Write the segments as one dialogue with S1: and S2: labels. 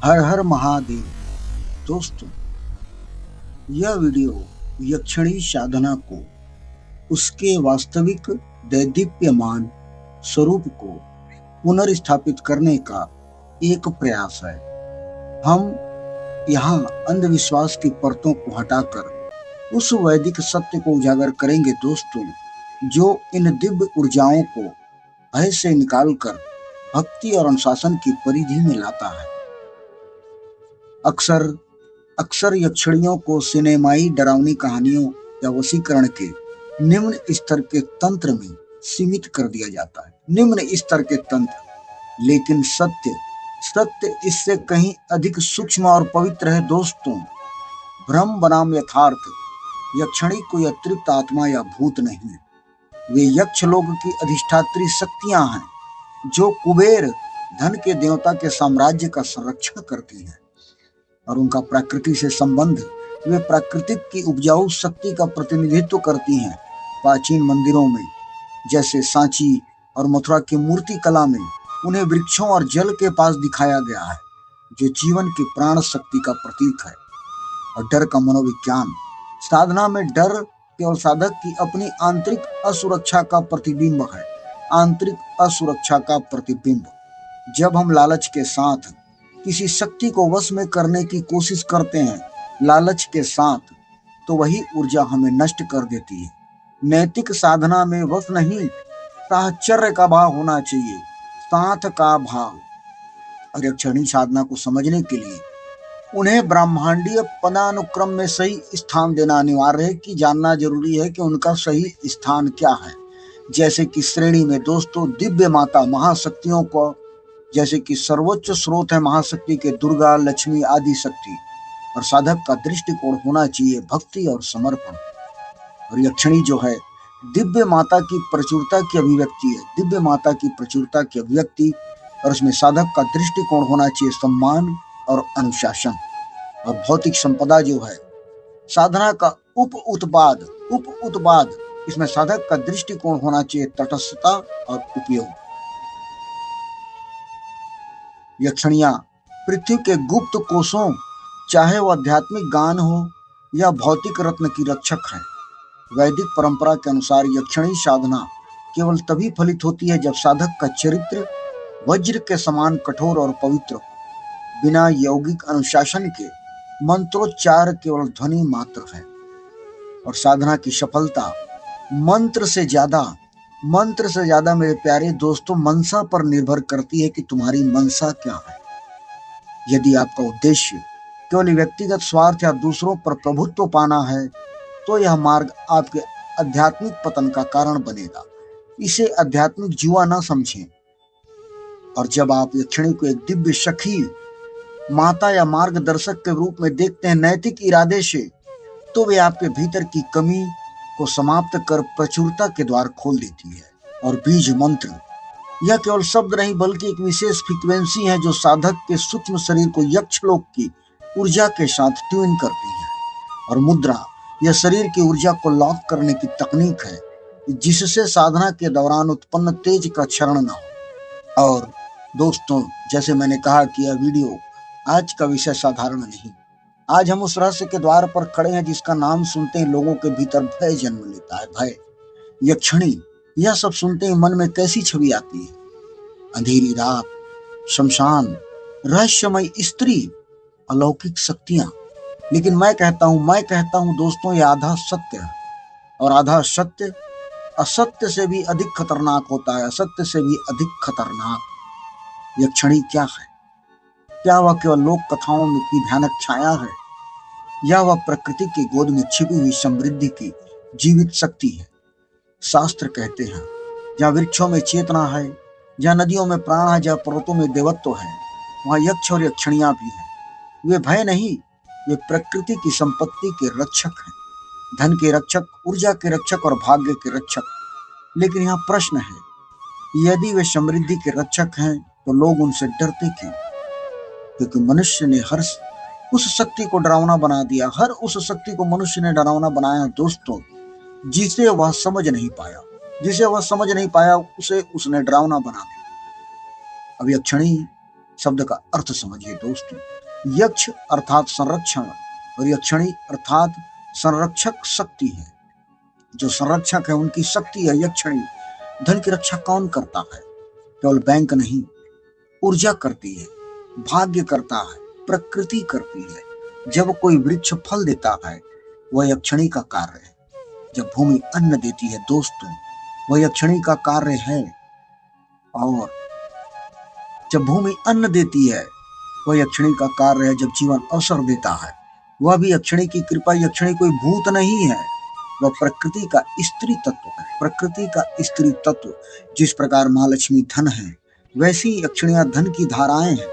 S1: हर हर महादेव। दोस्तों, यह वीडियो यक्षिणी साधना को उसके वास्तविक दैदीप्यमान स्वरूप को पुनर्स्थापित करने का एक प्रयास है। हम यहाँ अंधविश्वास की परतों को हटाकर उस वैदिक सत्य को उजागर करेंगे दोस्तों, जो इन दिव्य ऊर्जाओं को भय से निकालकर भक्ति और अनुशासन की परिधि में लाता है। अक्सर अक्सर यक्षिणियों को सिनेमाई डरावनी कहानियों या वशीकरण के निम्न स्तर के तंत्र में सीमित कर दिया जाता है। निम्न स्तर के तंत्र, लेकिन सत्य सत्य इससे कहीं अधिक सूक्ष्म और पवित्र है दोस्तों। भ्रम बनाम यथार्थ। यक्षिणी कोई अतृप्त आत्मा या भूत नहीं है। वे यक्ष लोक की अधिष्ठात्री शक्तियां हैं, जो कुबेर धन के देवता के साम्राज्य का संरक्षण करती हैं। और उनका प्रकृति से संबंध, वे प्राकृतिक की उपजाऊ शक्ति का प्रतिनिधित्व करती हैं। प्राचीन मंदिरों में जैसे सांची और मथुरा की मूर्ति कला में उन्हें वृक्षों और जल के पास दिखाया गया है, जो जीवन की प्राण शक्ति का प्रतीक है। और डर का मनोविज्ञान। साधना में डर केवल साधक की अपनी आंतरिक असुरक्षा का प्रतिबिंब है। आंतरिक असुरक्षा का प्रतिबिंब। जब हम लालच के साथ किसी शक्ति को वश में करने की कोशिश करते हैं, लालच के साथ, तो वही ऊर्जा हमें नष्ट कर देती है। नैतिक साधना में वश नहीं, साहचर्य का भाव होना चाहिए, साथ का भाव। और यक्षिणी साधना को समझने के लिए उन्हें ब्रह्मांडीय पदानुक्रम में सही स्थान देना अनिवार्य है, कि जानना जरूरी है कि उनका सही स्थान क्या है। जैसे कि श्रेणी में दोस्तों दिव्य माता महाशक्तियों को, जैसे कि सर्वोच्च स्रोत है महाशक्ति के दुर्गा, लक्ष्मी आदि शक्ति। और साधक का दृष्टिकोण होना चाहिए भक्ति और समर्पण। और यक्षिणी जो है दिव्य माता की प्रचुरता की अभिव्यक्ति है। दिव्य माता की प्रचुरता की अभिव्यक्ति, और उसमें साधक का दृष्टिकोण होना चाहिए सम्मान और अनुशासन। और भौतिक संपदा जो है साधना का उप उत्पाद, इसमें साधक का दृष्टिकोण होना चाहिए तटस्थता और उपयोग। यक्षिणियां पृथ्वी के गुप्त कोशों, चाहे वह आध्यात्मिक गान हो या भौतिक रत्न की रक्षक है। वैदिक परंपरा के अनुसार यक्षिणी साधना केवल तभी फलित होती है जब साधक का चरित्र वज्र के समान कठोर और पवित्र हो। बिना यौगिक अनुशासन के मंत्रोच्चार केवल ध्वनि मात्र है। और साधना की सफलता मंत्र से ज्यादा मेरे प्यारे दोस्तों मनसा पर निर्भर करती है कि तुम्हारी मनसा क्या है। यदि आपका उद्देश्य केवल व्यक्तिगत स्वार्थ या दूसरों पर प्रभुत्व पाना है, तो यह मार्ग आपके आध्यात्मिक पतन का कारण बनेगा। इसे आध्यात्मिक जुआ ना समझें। और जब आप यक्षिणी को एक दिव्य सखी, माता या मार्गदर्शक के रूप में देखते हैं नैतिक इरादे से, तो वे आपके भीतर की कमी को समाप्त कर प्रचुरता के द्वार खोल देती है। और बीज मंत्र, यह केवल शब्द नहीं बल्कि एक विशेष फ्रीक्वेंसी है, जो साधक के सूक्ष्म शरीर को यक्षलोक की ऊर्जा के साथ ट्यून करती है। और मुद्रा, यह शरीर की ऊर्जा को लॉक करने की तकनीक है, जिससे साधना के दौरान उत्पन्न तेज का क्षरण न हो। और दोस्तों, जैसे मैंने कहा कि यह वीडियो आज का विषय साधारण नहीं। आज हम उस रहस्य के द्वार पर खड़े हैं जिसका नाम सुनते ही लोगों के भीतर भय जन्म लेता है। भय। यक्षिणी, यह सब सुनते ही मन में कैसी छवि आती है? अंधेरी रात, शमशान, रहस्यमय स्त्री, अलौकिक शक्तियां। लेकिन मैं कहता हूं दोस्तों, यह आधा सत्य है। और आधा सत्य असत्य से भी अधिक खतरनाक होता है। असत्य से भी अधिक खतरनाक। यक्षिणी क्या है? क्या वह केवल लोक कथाओं में की भयानक छाया है, या वह प्रकृति की गोद में छिपी हुई समृद्धि की जीवित शक्ति है? शास्त्र कहते हैं, जहाँ वृक्षों में चेतना है, जहाँ नदियों में प्राण है, जहाँ पर्वतों में देवत्व है, वहाँ यक्ष और यक्षिणियां भी हैं। वे भय नहीं, वे प्रकृति की संपत्ति के रक्षक हैं। धन के रक्षक, ऊर्जा के रक्षक और भाग्य के रक्षक। लेकिन यहाँ प्रश्न है, यदि वे समृद्धि के रक्षक हैं, तो लोग उनसे डरते क्यों? क्योंकि मनुष्य ने हर उस शक्ति को डरावना बना दिया। हर उस शक्ति को मनुष्य ने डरावना बनाया दोस्तों, जिसे वह समझ नहीं पाया, उसे उसने डरावना बना दिया। अब यक्षिणी शब्द का अर्थ समझिए दोस्तों। यक्ष अर्थात संरक्षण और यक्षिणी अर्थात संरक्षक शक्ति है। जो संरक्षक है उनकी शक्ति है यक्षिणी। धन की रक्षा कौन करता है? केवल बैंक नहीं, ऊर्जा करती है, भाग्य करता है, प्रकृति करती है। जब कोई वृक्ष फल देता है वह यक्षिणी का कार्य है। जब भूमि अन्न देती है दोस्तों वह यक्षिणी का कार्य है। और जब भूमि अन्न देती है वह यक्षिणी का कार्य है। जब जीवन अवसर देता है वह भी यक्षिणी की कृपा। यक्षिणी कोई भूत नहीं है, वह प्रकृति का स्त्री तत्व है। प्रकृति का स्त्री तत्व। जिस प्रकार माँ लक्ष्मी धन है वैसी यक्षिणियां धन की धाराएं हैं।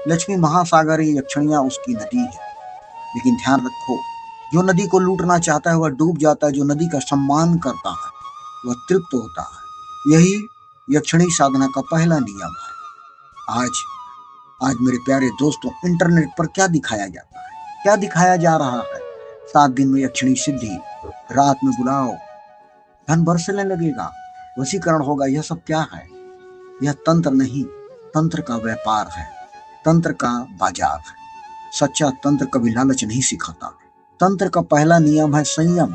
S1: लक्ष्मी महासागर है, यक्षिणियां उसकी नदी है। लेकिन ध्यान रखो, जो नदी को लूटना चाहता है वह डूब जाता है, जो नदी का सम्मान करता है वह तृप्त होता है। यही यक्षिणी साधना का पहला नियम है। आज मेरे प्यारे दोस्तों, इंटरनेट पर क्या दिखाया जाता है, क्या दिखाया जा रहा है? 7 दिन में यक्षिणी सिद्धि, रात में बुलाओ, धन बरसने लगेगा, वशीकरण होगा। यह सब क्या है? यह तंत्र नहीं, तंत्र का व्यापार है, तंत्र का बाजार है। सच्चा तंत्र कभी लालच नहीं सिखाता। तंत्र का पहला नियम है संयम,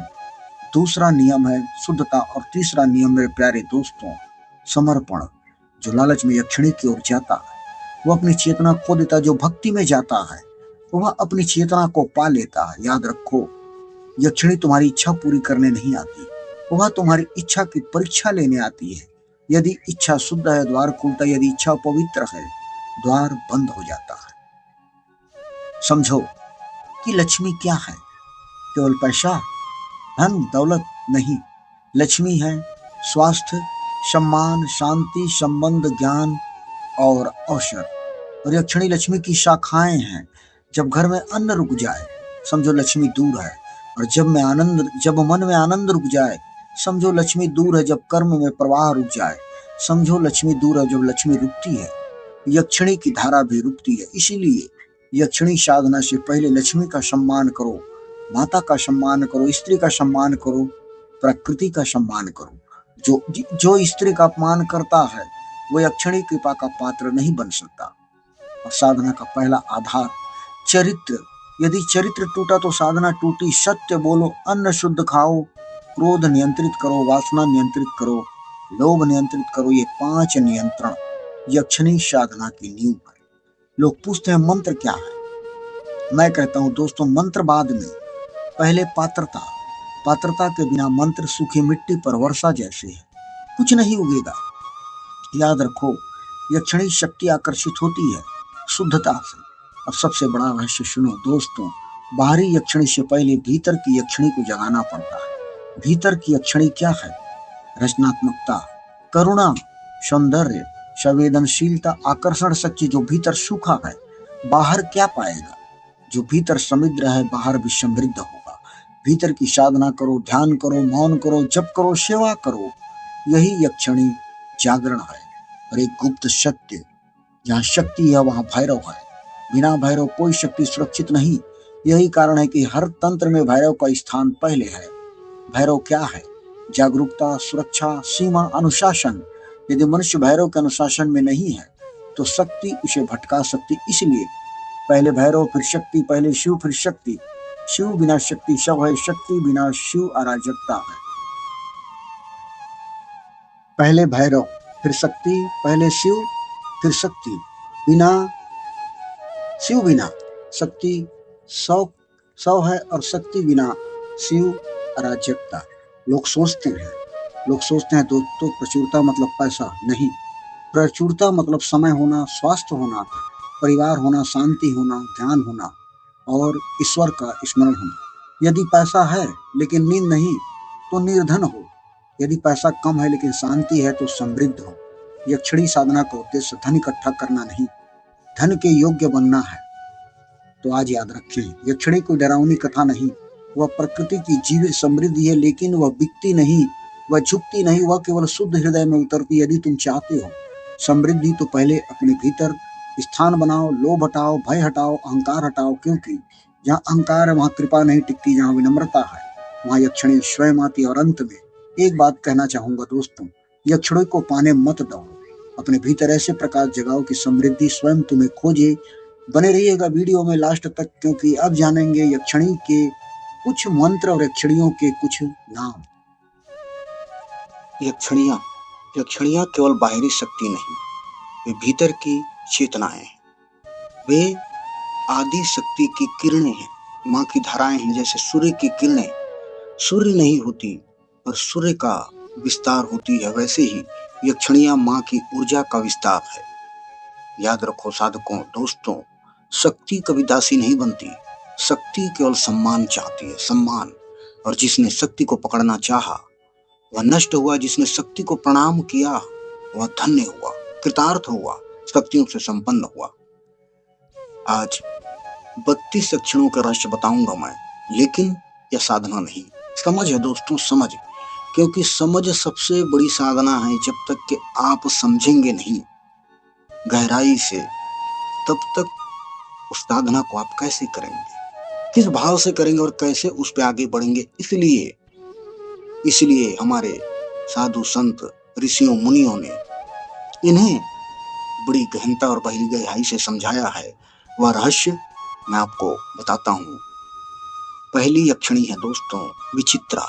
S1: दूसरा नियम है शुद्धता और तीसरा नियम मेरे प्यारे दोस्तों समर्पण। जो लालच में यक्षिणी की ओर जाता है वह अपनी चेतना खो देता है। जो भक्ति में जाता है वह अपनी चेतना को पा लेता है। याद रखो, यक्षिणी तुम्हारी इच्छा पूरी करने नहीं आती, वह तुम्हारी इच्छा की परीक्षा लेने आती है। यदि इच्छा शुद्ध है द्वार खुलता है, यदि इच्छा पवित्र है द्वार बंद हो जाता है। समझो कि लक्ष्मी क्या है? केवल पैसा, धन, दौलत नहीं। लक्ष्मी है स्वास्थ्य, सम्मान, शांति, संबंध, ज्ञान और अवसर। और यक्षिणी लक्ष्मी की शाखाएं हैं। जब घर में अन्न रुक जाए समझो लक्ष्मी दूर है। और जब मन में आनंद रुक जाए समझो लक्ष्मी दूर है। जब कर्म में प्रवाह रुक जाए समझो लक्ष्मी दूर है। जब लक्ष्मी रुकती है यक्षिणी की धारा भी रुकती है। इसीलिए यक्षिणी साधना से पहले लक्ष्मी का सम्मान करो, माता का सम्मान करो, स्त्री का सम्मान करो, प्रकृति का सम्मान करो। जो स्त्री का अपमान करता है वो यक्षिणी कृपा का पात्र नहीं बन सकता। और साधना का पहला आधार चरित्र। यदि चरित्र टूटा तो साधना टूटी। सत्य बोलो, अन्न शुद्ध खाओ, क्रोध नियंत्रित करो, वासना नियंत्रित करो, लोभ नियंत्रित करो। ये 5 नियंत्रण यक्षिणी साधना की नींव है। लोग पूछते हैं मंत्र क्या है? मैं कहता हूं दोस्तों, मंत्र बाद में, पहले पात्रता। पात्रता के बिना मंत्र सूखी मिट्टी पर वर्षा जैसे है, कुछ नहीं उगेगा। याद रखो, यक्षिणी शक्ति आकर्षित होती है शुद्धता से। अब सबसे बड़ा रहस्य सुनो दोस्तों, बाहरी यक्षिणी से पहले भीतर की यक्षिणी को जगाना पड़ता है। भीतर की यक्षिणी क्या है? रचनात्मकता, करुणा, सौंदर्य, संवेदनशीलता, आकर्षण शक्ति। जो भीतर सूखा है बाहर क्या पाएगा? जो भीतर समृद्ध है बाहर भी समृद्ध होगा। भीतर की साधना करो, ध्यान करो, मौन करो, जप करो, सेवा करो। यही यक्षिणी जागरण है। और एक गुप्त सत्य, जहाँ शक्ति है वहां भैरव है। बिना भैरव कोई शक्ति सुरक्षित नहीं। यही कारण है कि हर तंत्र में भैरव का स्थान पहले है। भैरव क्या है? जागरूकता, सुरक्षा, सीमा, अनुशासन। यदि मनुष्य भैरव के अनुशासन में नहीं है तो शक्ति उसे भटका सकती। इसलिए पहले भैरव फिर शक्ति, पहले शिव फिर शक्ति। शिव बिना शक्ति शव है, शक्ति बिना शिव अराजकता है। पहले भैरव फिर शक्ति, पहले शिव फिर शक्ति। शिव बिना शक्ति सौ है और शक्ति बिना शिव अराजकता। लोग सोचते हैं दोस्तों प्रचुरता मतलब पैसा नहीं। प्रचुरता मतलब समय होना, स्वास्थ्य होना, परिवार होना, शांति होना, ध्यान होना और ईश्वर का स्मरण होना। यदि पैसा है लेकिन नींद नहीं तो निर्धन हो। यदि पैसा कम है लेकिन शांति है तो समृद्ध हो। यक्षिणी साधना का उद्देश्य धन इकट्ठा करना नहीं, धन के योग्य बनना है। तो आज याद रखें, यक्षिणी कोई डरावनी कथा नहीं, वह प्रकृति की जीवित समृद्धि है। लेकिन वह बिकती नहीं, वह झुकती नहीं, वह केवल शुद्ध हृदय में उतरती। यदि तुम चाहते हो समृद्धि तो पहले अपने भीतर स्थान बनाओ, लोभ हटाओ, भय हटाओ, अहंकार हटाओ। क्योंकि जहाँ अहंकार है वहाँ कृपा नहीं टिकती, जहाँ विनम्रता है वहाँ यक्षिणी स्वयं आती। और अंत में एक बात कहना चाहूंगा दोस्तों, यक्षिणी को पाने मत दौड़ो, अपने भीतर ऐसे प्रकाश जगाओ कि समृद्धि स्वयं तुम्हें खोजे। बने रहिएगा वीडियो में लास्ट तक, क्योंकि अब जानेंगे यक्षिणी के कुछ मंत्र और यक्षिणियों के कुछ नाम। यक्षिणियां यक्षिणियां केवल बाहरी शक्ति नहीं, वे भीतर की चेतनाएं हैं। वे आदि शक्ति की किरणें हैं, माँ की धाराएं हैं। जैसे सूर्य की किरणें सूर्य नहीं होती और सूर्य का विस्तार होती है, वैसे ही यक्षिणियां माँ की ऊर्जा का विस्तार है। याद रखो साधकों, दोस्तों, शक्ति कभी दासी नहीं बनती। शक्ति केवल सम्मान चाहती है, सम्मान। और जिसने शक्ति को पकड़ना चाहा वह नष्ट हुआ, जिसने शक्ति को प्रणाम किया वह धन्य हुआ, कृतार्थ हुआ, शक्तियों से संपन्न हुआ। आज 32 अक्षरों का रहस्य बताऊंगा मैं, लेकिन यह साधना नहीं, समझ है दोस्तों, समझ। क्योंकि समझ सबसे बड़ी साधना है। जब तक कि आप समझेंगे नहीं गहराई से, तब तक उस साधना को आप कैसे करेंगे, किस भाव से करेंगे और कैसे उस पर आगे बढ़ेंगे। इसलिए हमारे साधु संत ऋषियों मुनियों ने इन्हें बड़ी गहनता और गहराई से समझाया है। वह रहस्य मैं आपको बताता हूँ। पहली यक्षिणी है दोस्तों विचित्रा।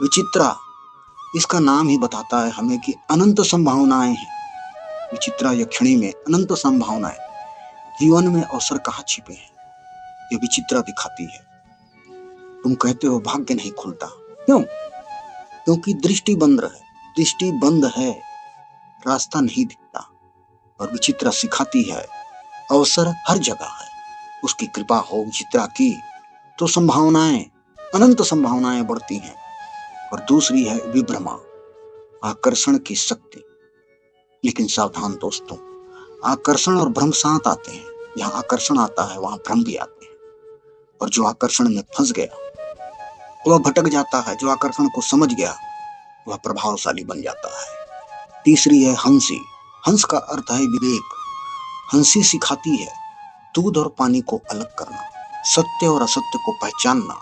S1: विचित्रा, इसका नाम ही बताता है हमें कि अनंत संभावनाएं हैं। विचित्रा यक्षिणी में अनंत संभावनाएं, जीवन में अवसर कहाँ छिपे हैं, ये विचित्रा दिखाती है। तुम कहते हो भाग्य नहीं खुलता, क्यों? क्योंकि दृष्टि बंद है, रास्ता नहीं दिखता। और विचित्रा सिखाती है अवसर हर जगह है। उसकी कृपा हो विचित्रा की तो संभावनाएं, अनंत संभावनाएं बढ़ती हैं। और दूसरी है विभ्रमा, आकर्षण की शक्ति। लेकिन सावधान दोस्तों, आकर्षण और भ्रम साथ आते हैं। जहां आकर्षण आता है वहां भ्रम भी आते हैं। और जो आकर्षण में फंस गया वह भटक जाता है, जो आकर्षण को समझ गया वह प्रभावशाली बन जाता है। तीसरी है हंसी। हंस का अर्थ है विवेक। हंसी सिखाती है दूध और पानी को अलग करना, सत्य और असत्य को पहचानना।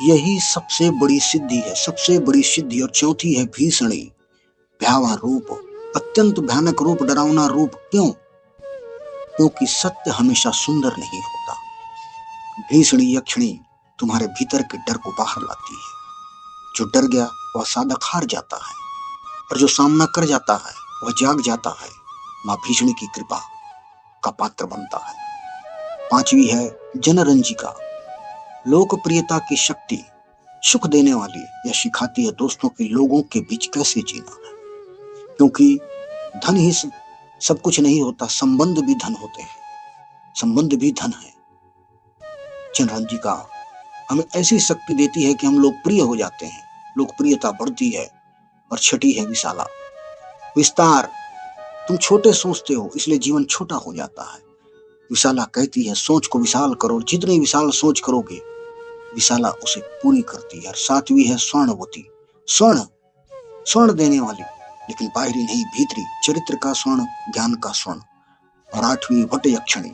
S1: यही सबसे बड़ी सिद्धि है, सबसे बड़ी सिद्धि। और चौथी है भीषणी, भयावह रूप, अत्यंत भयानक रूप, डरावना रूप। क्यों? क्योंकि सत्य हमेशा सुंदर नहीं होता। भीषणी यक्षिणी तुम्हारे भीतर के डर को बाहर लाती है। जो डर गया वह साधक हार जाता है, और जो सामना कर जाता है वह जाग जाता है, मां भीषणी की कृपा का पात्र बनता है। पांचवी है जनरंजिका, लोकप्रियता की शक्ति, सुख देने वाली। यह सिखाती है दोस्तों की लोगों के बीच कैसे जीना है। क्योंकि धन ही सब कुछ नहीं होता, संबंध भी धन होते हैं, संबंध भी धन है। जनरंजिका हमें ऐसी शक्ति देती है कि हम लोकप्रिय हो जाते हैं, लोकप्रियता बढ़ती है। और छठी है विशाला, विस्तार। तुम छोटे सोचते हो इसलिए जीवन छोटा हो जाता है। विशाला कहती है सोच को विशाल करो, जितनी विशाल सोच करोगे विशाला उसे पूरी करती है। और सातवीं है स्वर्णवती, स्वर्ण देने वाली, लेकिन बाहरी नहीं, भीतरी, चरित्र का स्वर्ण, ज्ञान का स्वर्ण। और आठवीं वट यक्षिणी,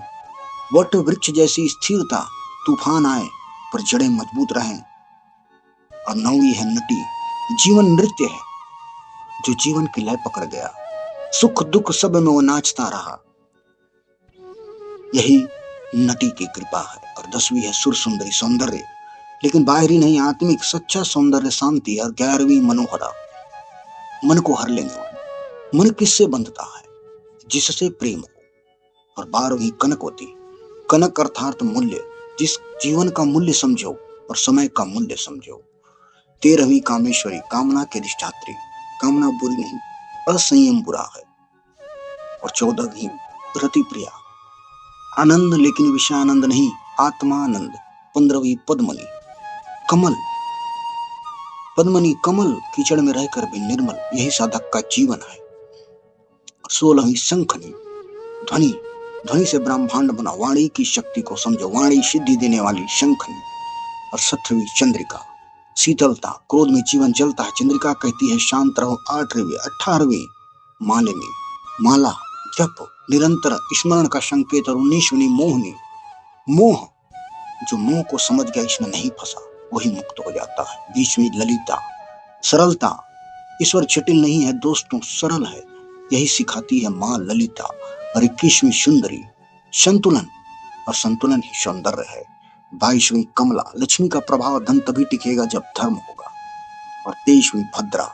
S1: वट वृक्ष जैसी स्थिरता, तूफान आए पर जड़ें मजबूत रहें। और नौवीं है नटी, जीवन नृत्य है, जो जीवन की लय पकड़ गया, सुख दुख सब में वो नाचता रहा। यही नटी की कृपा है। और 10वीं है सुर सुंदरी, सौंदर्य, लेकिन बाहरी नहीं, आत्मिक, सच्चा सौंदर्य, शांति। और 11वीं मनोहरा, मन को हर लेने वाली। मन किससे बंधता है? जिससे प्रेम हो। और 12वीं कनकवती, कनक अर्थात मूल्य, जिस जीवन का मूल्य समझो और समय का मूल्य समझो। 13वीं कामेश्वरी, कामना के अधिष्ठात्री, कामना बुरी नहीं, असंयम बुरा है। और 14वीं रतिप्रिया, आनंद लेकिन विषय आनंद नहीं, आत्मानंद। 15वीं पद्मनी, कमल, पद्मनी कमल, कीचड़ में रहकर भी निर्मल, यही साधक का जीवन है। 16वीं शंखनी, ध्वनि, ध्वनि से ब्रह्मांड बना, वाणी की शक्ति को समझो, वाणी सिद्धि देने वाली शंखनी। और 17वीं चंद्रिका, शीतलता, क्रोध में जीवन जलता है, चंद्रिका कहती है शांत रहो। 18वीं मालिनी, माला, जप, निरंतर स्मरण का संकेत। और 19वीं मोहनी, मोह, जो मोह को समझ गया, इसमें नहीं फंसा, वही मुक्त हो जाता है। 20वीं ललिता, सरलता, ईश्वर जटिल नहीं है दोस्तों, सरल है। यही सिखाती है माँ ललिता और 21वीं सुंदरी संतुलन, और संतुलन ही सौंदर्य है। 22वीं कमला लक्ष्मी का प्रभाव धन तभी टिकेगा जब धर्म होगा, और 23वीं भद्रा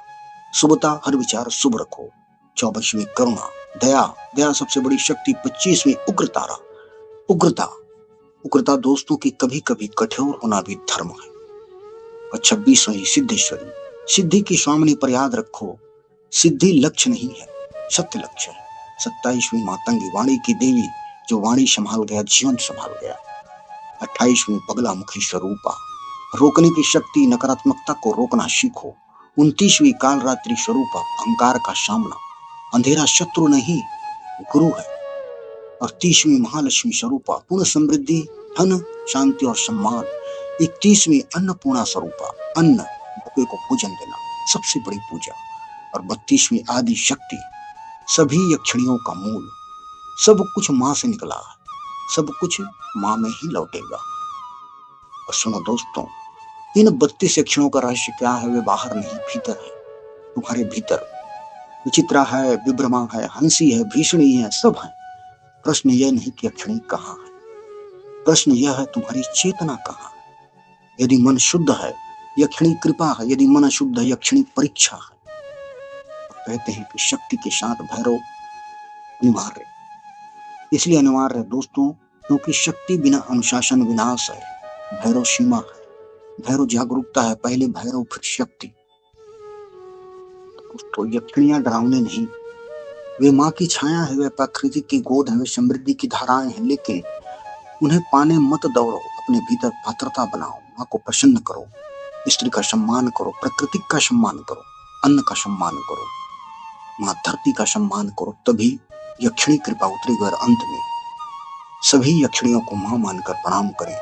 S1: शुभता हर विचार शुभ रखो। 24वीं करुणा दया, दया सबसे बड़ी शक्ति। 25वीं उग्रतारा उग्रता, उग्रता दोस्तों की कभी कभी कठोर होना भी धर्म है। और 26वीं सिद्धेश्वरी सिद्धि की स्वामिनी पर याद रखो, सिद्धि लक्ष्य नहीं है, सत्य लक्ष्य है। 27वीं मातंगी वाणी की देवी, जो वाणी संभाल गया जीवन संभाल गया। 28वीं बगला मुखी स्वरूपा, रोकने की शक्ति, नकारात्मकता को रोकना सीखो। 29वीं कालरात्रि स्वरूपा, अहंकार का सामना, अंधेरा शत्रु नहीं गुरु है। और 30वीं महालक्ष्मी स्वरूपा, पूर्ण समृद्धि, धन, शांति और सम्मान। 31वीं अन्नपूर्णा स्वरूपा, अन्न भूखे को भोजन देना सबसे बड़ी पूजा। और 32वीं आदि शक्ति, सभी यक्षिणियों का मूल। सब कुछ माँ से निकला है, सब कुछ माँ में ही लौटेगा। और सुनो दोस्तों, इन 32 यक्षिणों का रहस्य क्या है? वे बाहर नहीं भीतर है, तुम्हारे भीतर। विचित्रा है, विभ्रमा है, हंसी है, भीषणी है, सब है। प्रश्न यह नहीं कि यक्षिणी कहाँ है, प्रश्न यह है तुम्हारी चेतना कहाँ है। यदि मन शुद्ध है यक्षिणी कृपा है, यदि मन अशुद्ध है यक्षिणी परीक्षा है। कहते हैं कि शक्ति के साथ भैरव अनिवार्य, इसलिए अनिवार्य है दोस्तों क्योंकि शक्ति बिना अनुशासन विनाश है। भैरव सीमा है, भैरव जागरूकता है, पहले भैरव फिर शक्ति। दोस्तों यक्षिणियां डरावने नहीं, वे माँ की छाया है, वे प्रकृति की गोद है, वे समृद्धि की धाराएं हैं। लेकिन उन्हें पाने मत दौड़ो, अपने भीतर पात्रता बनाओ, माँ को प्रसन्न करो, स्त्री का सम्मान करो, प्रकृति का सम्मान करो, अन्न का सम्मान करो, माँ धरती का सम्मान करो, तभी यक्षिणी कृपा उतरेगी। और अंत में सभी यक्षिणियों को माँ मानकर प्रणाम करें,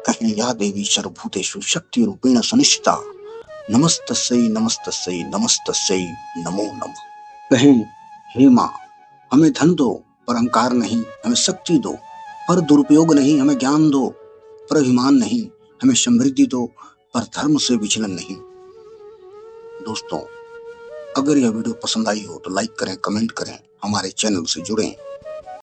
S1: कहें या देवी सर्वभूतेषु शक्ति रूपेण संस्थिता, नमस्तस्यै नमस्तस्यै नमस्तस्यै नमो नमः। कहें हे माँ, हमें धन दो पर अहंकार नहीं, हमें शक्ति दो पर दुरुपयोग नहीं, हमें ज्ञान दो पर अभिमान नहीं, हमें समृद्धि दो पर धर्म से विचलन नहीं। दोस्तों अगर यह वीडियो पसंद आई हो तो लाइक करें, कमेंट करें, हमारे चैनल से जुड़ें।